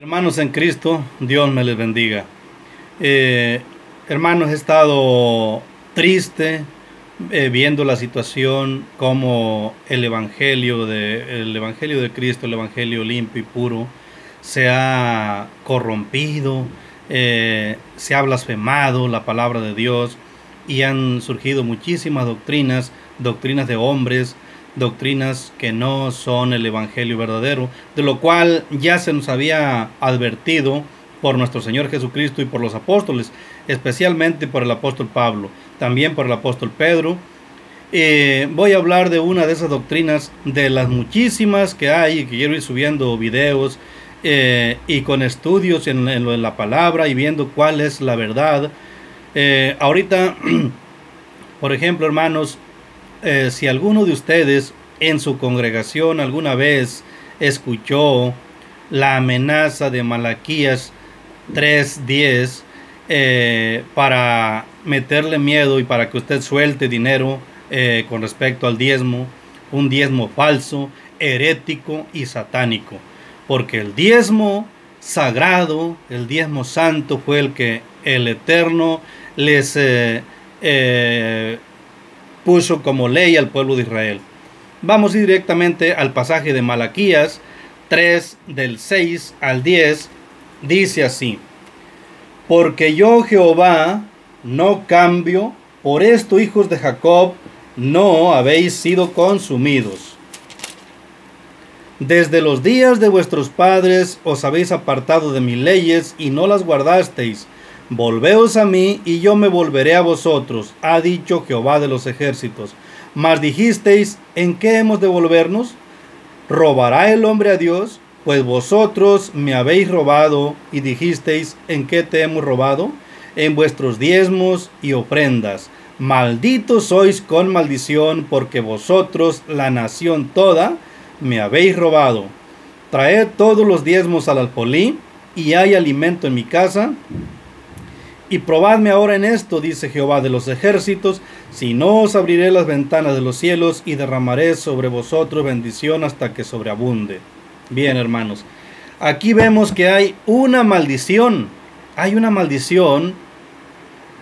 Hermanos en Cristo, Dios me les bendiga. Hermanos, he estado triste viendo la situación como el Evangelio de Cristo, el Evangelio limpio y puro, se ha corrompido, se ha blasfemado la palabra de Dios y han surgido muchísimas doctrinas de hombres, doctrinas que no son el evangelio verdadero, de lo cual ya se nos había advertido por nuestro Señor Jesucristo y por los apóstoles, especialmente por el apóstol Pablo, también por el apóstol Pedro. Voy a hablar de una de esas doctrinas, de las muchísimas que hay, y que quiero ir subiendo videos y con estudios en la palabra y viendo cuál es la verdad. Ahorita, por ejemplo, hermanos, si alguno de ustedes en su congregación alguna vez escuchó la amenaza de Malaquías 3:10 para meterle miedo y para que usted suelte dinero con respecto al diezmo, un diezmo falso, herético y satánico, porque el diezmo sagrado, el diezmo santo fue el que el Eterno les puso como ley al pueblo de Israel. Vamos a ir directamente al pasaje de Malaquías 3 del 6 al 10. Dice así: porque yo, Jehová, no cambio, por esto, hijos de Jacob, no habéis sido consumidos. Desde los días de vuestros padres os habéis apartado de mis leyes y no las guardasteis. Volveos a mí, y yo me volveré a vosotros, ha dicho Jehová de los ejércitos. Mas dijisteis, ¿en qué hemos de volvernos? ¿Robará el hombre a Dios? Pues vosotros me habéis robado, y dijisteis, ¿en qué te hemos robado? En vuestros diezmos y ofrendas. Malditos sois con maldición, porque vosotros, la nación toda, me habéis robado. Traed todos los diezmos al alfolí, y hay alimento en mi casa. Y probadme ahora en esto, dice Jehová de los ejércitos, si no os abriré las ventanas de los cielos y derramaré sobre vosotros bendición hasta que sobreabunde. Bien, hermanos, aquí vemos que hay una maldición,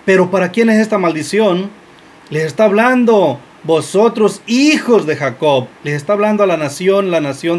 pero ¿para quién es esta maldición? Les está hablando, vosotros hijos de Jacob, les está hablando a la nación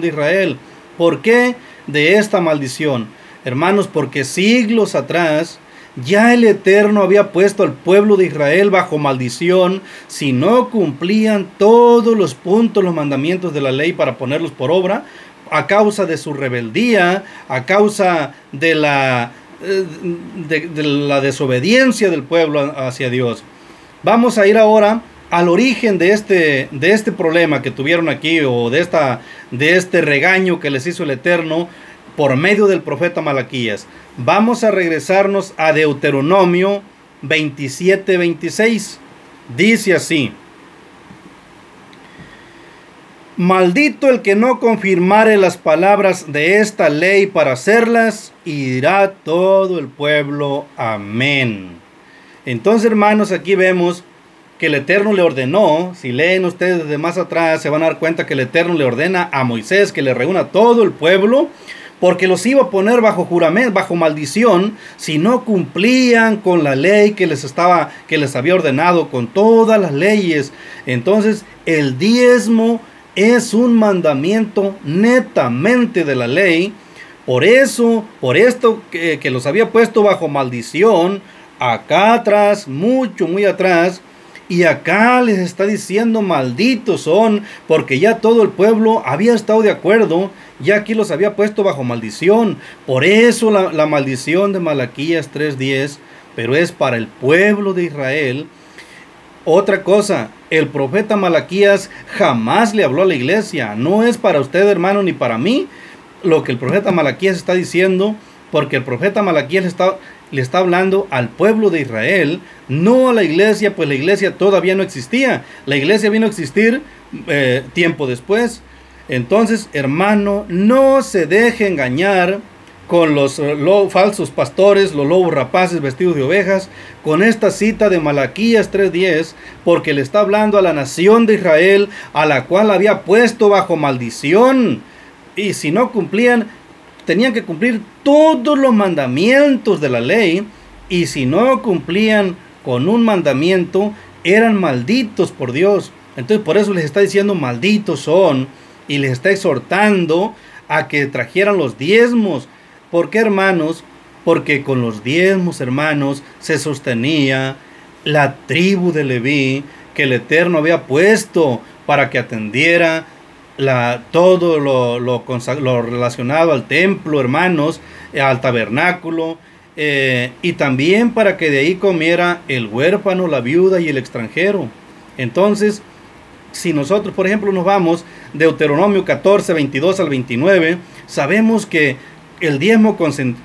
de Israel. ¿Por qué de esta maldición? Hermanos, porque siglos atrás ya el Eterno había puesto al pueblo de Israel bajo maldición si no cumplían todos los puntos, los mandamientos de la ley para ponerlos por obra, a causa de su rebeldía, a causa de la desobediencia del pueblo hacia Dios. Vamos a ir ahora al origen de este problema que tuvieron aquí, o de este regaño que les hizo el Eterno por medio del profeta Malaquías. Vamos a regresarnos a Deuteronomio 27:26. Dice así: maldito el que no confirmare las palabras de esta ley para hacerlas, y dirá todo el pueblo amén. Entonces, hermanos, aquí vemos que el Eterno le ordenó. Si leen ustedes desde más atrás, se van a dar cuenta que el Eterno le ordena a Moisés que le reúna a todo el pueblo, porque los iba a poner bajo juramento, bajo maldición, si no cumplían con la ley que les había ordenado, con todas las leyes. Entonces, el diezmo es un mandamiento netamente de la ley. Por esto que los había puesto bajo maldición, acá atrás, muy atrás, y acá les está diciendo malditos son, porque ya todo el pueblo había estado de acuerdo, ya aquí los había puesto bajo maldición. Por eso la maldición de Malaquías 3:10, pero es para el pueblo de Israel. Otra cosa, el profeta Malaquías jamás le habló a la iglesia, no es para usted, hermano, ni para mí lo que el profeta Malaquías está diciendo, porque el profeta Malaquías le está hablando al pueblo de Israel, no a la iglesia, pues la iglesia todavía no existía. La iglesia vino a existir tiempo después. Entonces, hermano, no se deje engañar con los falsos pastores, los lobos rapaces vestidos de ovejas, con esta cita de Malaquías 3:10, porque le está hablando a la nación de Israel, a la cual había puesto bajo maldición. Y si no cumplían, tenían que cumplir todos los mandamientos de la ley, y si no cumplían con un mandamiento, eran malditos por Dios. Entonces por eso les está diciendo malditos son, y les está exhortando a que trajeran los diezmos. ¿Por qué, hermanos? Porque con los diezmos, hermanos, se sostenía la tribu de Leví, que el Eterno había puesto para que atendiera todo lo relacionado al templo, hermanos, al tabernáculo, y también para que de ahí comiera el huérfano, la viuda y el extranjero. Entonces, si nosotros, por ejemplo, nos vamos Deuteronomio 14, 22 al 29, sabemos que el diezmo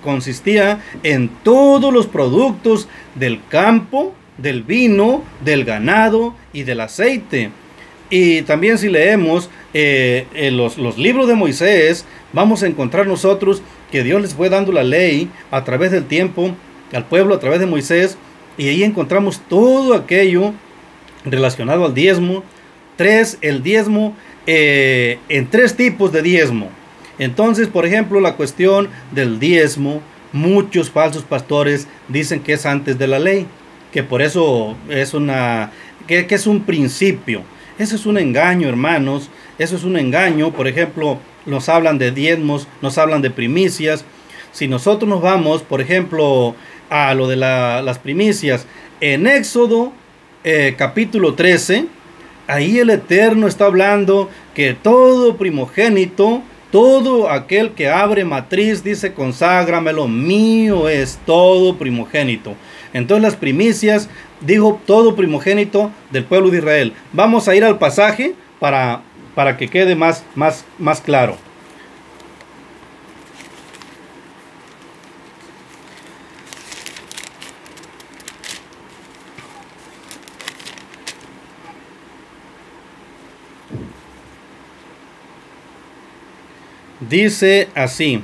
consistía en todos los productos del campo, del vino, del ganado y del aceite. Y también si leemos los libros de Moisés, vamos a encontrar nosotros que Dios les fue dando la ley a través del tiempo al pueblo a través de Moisés, y ahí encontramos todo aquello relacionado al diezmo. El diezmo en 3 tipos de diezmo. Entonces, por ejemplo, la cuestión del diezmo, muchos falsos pastores dicen que es antes de la ley, que por eso es que es un principio. Eso es un engaño, hermanos. Eso es un engaño. Por ejemplo, nos hablan de diezmos, nos hablan de primicias. Si nosotros nos vamos, por ejemplo, a lo de las primicias, en Éxodo capítulo 13, ahí el Eterno está hablando que todo primogénito, todo aquel que abre matriz, dice, conságramelo, mío es todo primogénito. Entonces las primicias, dijo todo primogénito del pueblo de Israel. Vamos a ir al pasaje para que quede más claro. Dice así: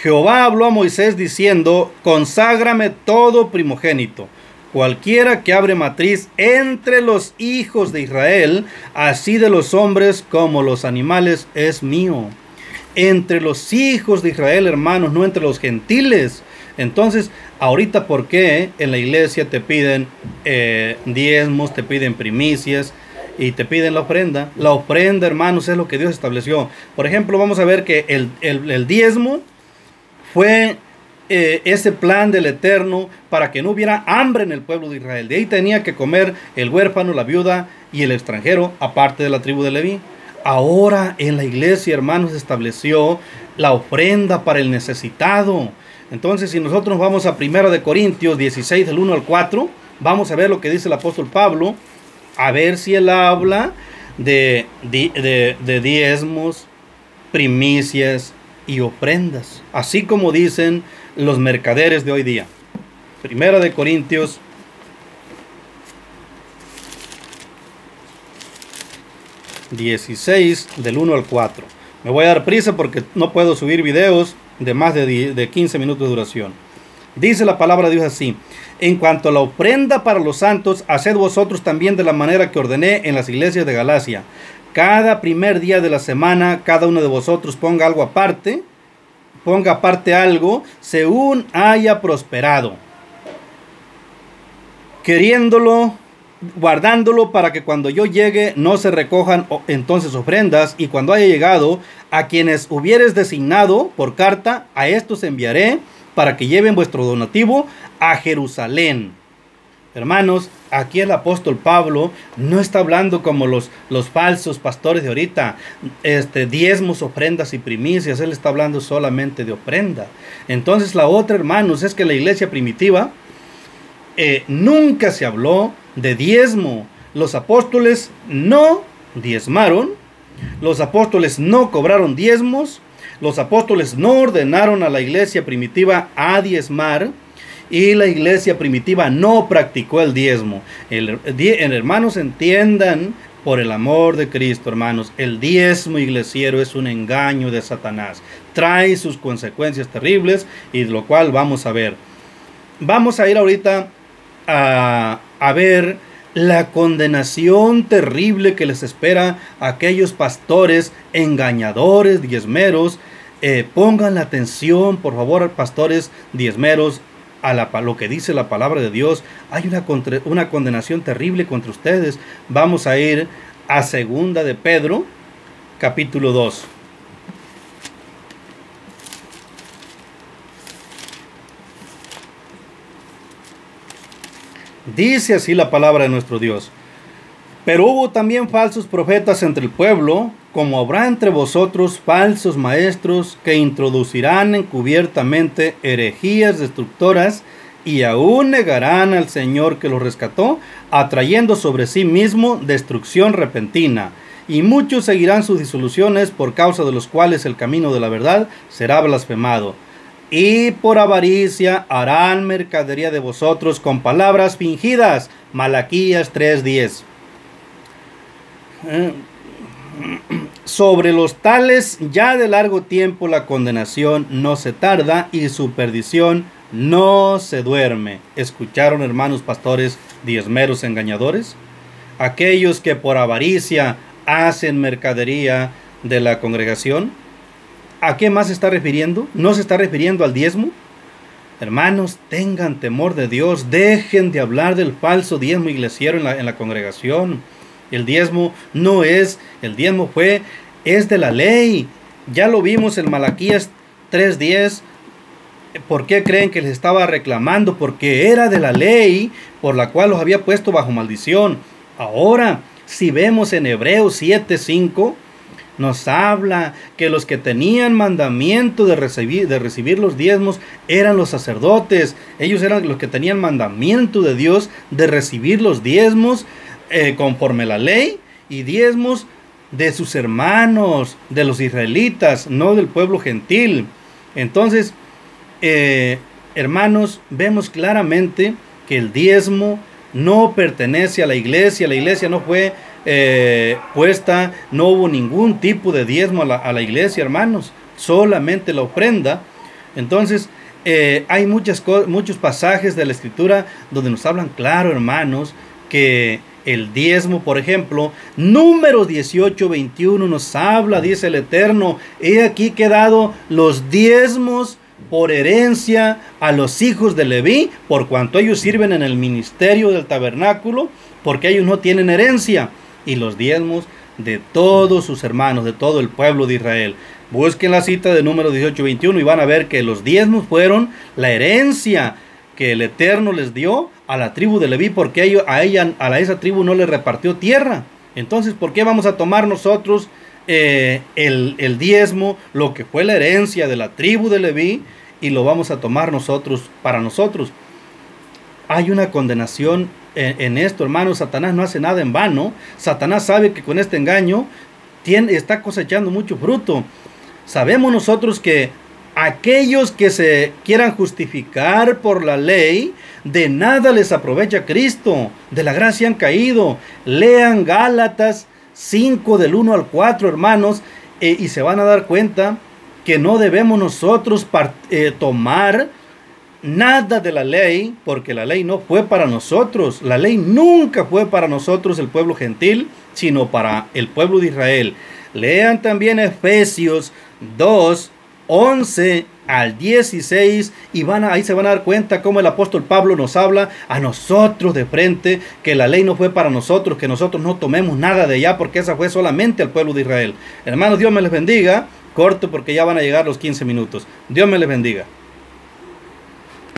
Jehová habló a Moisés diciendo, conságrame todo primogénito, cualquiera que abre matriz entre los hijos de Israel, así de los hombres como los animales, es mío. Entre los hijos de Israel, hermanos, no entre los gentiles. Entonces, ahorita, ¿por qué en la iglesia te piden diezmos, te piden primicias y te piden la ofrenda? La ofrenda, hermanos, es lo que Dios estableció. Por ejemplo, vamos a ver que el diezmo fue ese plan del Eterno para que no hubiera hambre en el pueblo de Israel. De ahí tenía que comer el huérfano, la viuda y el extranjero, aparte de la tribu de Leví. Ahora en la iglesia, hermanos, estableció la ofrenda para el necesitado. Entonces, si nosotros nos vamos a 1 Corintios 16, del 1 al 4, vamos a ver lo que dice el apóstol Pablo, a ver si él habla de diezmos, primicias y ofrendas, así como dicen los mercaderes de hoy día. 1 Corintios 16, del 1 al 4. Me voy a dar prisa porque no puedo subir videos de más de 15 minutos de duración. Dice la palabra de Dios así: en cuanto a la ofrenda para los santos, haced vosotros también de la manera que ordené en las iglesias de Galacia. Cada primer día de la semana, cada uno de vosotros ponga aparte algo, según haya prosperado, queriéndolo, guardándolo para que cuando yo llegue no se recojan entonces ofrendas, y cuando haya llegado, a quienes hubieres designado por carta, a estos enviaré para que lleven vuestro donativo a Jerusalén. Hermanos, aquí el apóstol Pablo no está hablando como los falsos pastores de ahorita, diezmos, ofrendas y primicias. Él está hablando solamente de ofrenda. Entonces la otra, hermanos, es que la iglesia primitiva nunca se habló de diezmo. Los apóstoles no diezmaron, los apóstoles no cobraron diezmos, los apóstoles no ordenaron a la iglesia primitiva a diezmar, y la iglesia primitiva no practicó el diezmo. Hermanos, entiendan, por el amor de Cristo, hermanos, el diezmo iglesiero es un engaño de Satanás. Trae sus consecuencias terribles, y lo cual vamos a ver. Vamos a ir ahorita a ver la condenación terrible que les espera a aquellos pastores engañadores, diezmeros, Pongan la atención, por favor, pastores diezmeros, a lo que dice la palabra de Dios. Hay una condenación terrible contra ustedes. Vamos a ir a segunda de Pedro, capítulo 2. Dice así la palabra de nuestro Dios: pero hubo también falsos profetas entre el pueblo, como habrá entre vosotros falsos maestros que introducirán encubiertamente herejías destructoras y aún negarán al Señor que los rescató, atrayendo sobre sí mismo destrucción repentina. Y muchos seguirán sus disoluciones, por causa de los cuales el camino de la verdad será blasfemado. Y por avaricia harán mercadería de vosotros con palabras fingidas. Malaquías 3:10. Sobre los tales ya de largo tiempo la condenación no se tarda y su perdición no se duerme. ¿Escucharon, hermanos pastores diezmeros engañadores? Aquellos que por avaricia hacen mercadería de la congregación. ¿A qué más se está refiriendo? ¿No se está refiriendo al diezmo? Hermanos, tengan temor de Dios. Dejen de hablar del falso diezmo iglesiero en la congregación. El diezmo no es, el diezmo es de la ley. Ya lo vimos en Malaquías 3:10. ¿Por qué creen que les estaba reclamando? Porque era de la ley por la cual los había puesto bajo maldición. Ahora, si vemos en Hebreos 7:5, nos habla que los que tenían mandamiento de recibir los diezmos eran los sacerdotes. Ellos eran los que tenían mandamiento de Dios de recibir los diezmos conforme la ley, y diezmos de sus hermanos, de los israelitas, no del pueblo gentil. Entonces, hermanos, vemos claramente que el diezmo no pertenece a la iglesia. La iglesia no fue puesta, no hubo ningún tipo de diezmo a la iglesia, hermanos, solamente la ofrenda. Entonces, hay muchos pasajes de la Escritura donde nos hablan claro, hermanos, que el diezmo, por ejemplo, Números 18:21 nos habla, dice el Eterno: he aquí que he dado los diezmos por herencia a los hijos de Leví, por cuanto ellos sirven en el ministerio del tabernáculo, porque ellos no tienen herencia, y los diezmos de todos sus hermanos, de todo el pueblo de Israel. Busquen la cita de Números 18:21 y van a ver que los diezmos fueron la herencia que el Eterno les dio a la tribu de Leví, porque a esa tribu no le repartió tierra. Entonces, ¿por qué vamos a tomar nosotros el diezmo, lo que fue la herencia de la tribu de Leví, y lo vamos a tomar nosotros para nosotros? Hay una condenación en esto, hermanos. Satanás no hace nada en vano. Satanás sabe que con este engaño está cosechando mucho fruto. Sabemos nosotros que aquellos que se quieran justificar por la ley, de nada les aprovecha Cristo. De la gracia han caído. Lean Gálatas 5 del 1 al 4, hermanos, y se van a dar cuenta que no debemos nosotros tomar nada de la ley, porque la ley no fue para nosotros. La ley nunca fue para nosotros, el pueblo gentil, sino para el pueblo de Israel. Lean también Efesios 2:11 al 16, y ahí se van a dar cuenta cómo el apóstol Pablo nos habla a nosotros de frente, que la ley no fue para nosotros, que nosotros no tomemos nada de ella, porque esa fue solamente al pueblo de Israel. Hermanos, Dios me les bendiga. Corto porque ya van a llegar los 15 minutos. Dios me les bendiga.